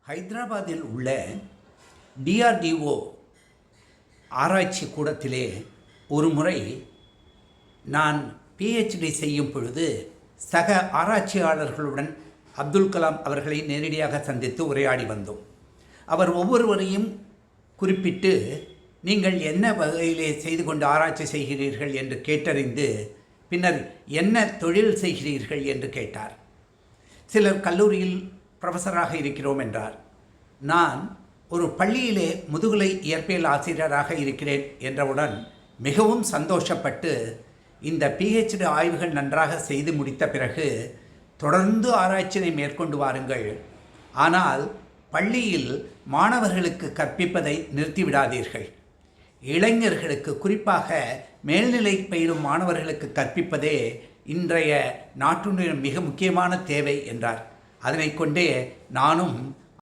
ஹைதராபாத்தில் உள்ள டிஆர்டிஓ ஆராய்ச்சி கூடத்திலே ஒரு முறை நான் பிஹெச்டி செய்யும் பொழுது சக ஆராய்ச்சியாளர்களுடன் அப்துல் கலாம் அவர்களை நேரடியாக சந்தித்து உரையாடி வந்தோம். அவர் ஒவ்வொருவரையும் குறிப்பிட்டு நீங்கள் என்ன வகையிலே செய்து கொண்டு ஆராய்ச்சி செய்கிறீர்கள் என்று கேட்டறிந்து பின்னர் என்ன தொழில் செய்கிறீர்கள் என்று கேட்டார். சிலர் கல்லூரியில் ப்ரொஃபஸராக இருக்கிறோம் என்றார். நான் ஒரு பள்ளியிலே முதுகலை இயற்பியல் ஆசிரியராக இருக்கிறேன் என்றவுடன் மிகவும் சந்தோஷப்பட்டு இந்த பிஹெச்டி ஆய்வுகள் நன்றாக செய்து முடித்த பிறகு தொடர்ந்து ஆராய்ச்சியை மேற்கொண்டு வாருங்கள், ஆனால் பள்ளியில் மாணவர்களுக்கு கற்பிப்பதை நிறுத்திவிடாதீர்கள், இளைஞர்களுக்கு குறிப்பாக மேல்நிலை பயிலும் மாணவர்களுக்கு கற்பிப்பதே இன்றைய நாட்டினுடைய மிக முக்கியமான தேவை என்றார். அதனை கொண்டே நானும்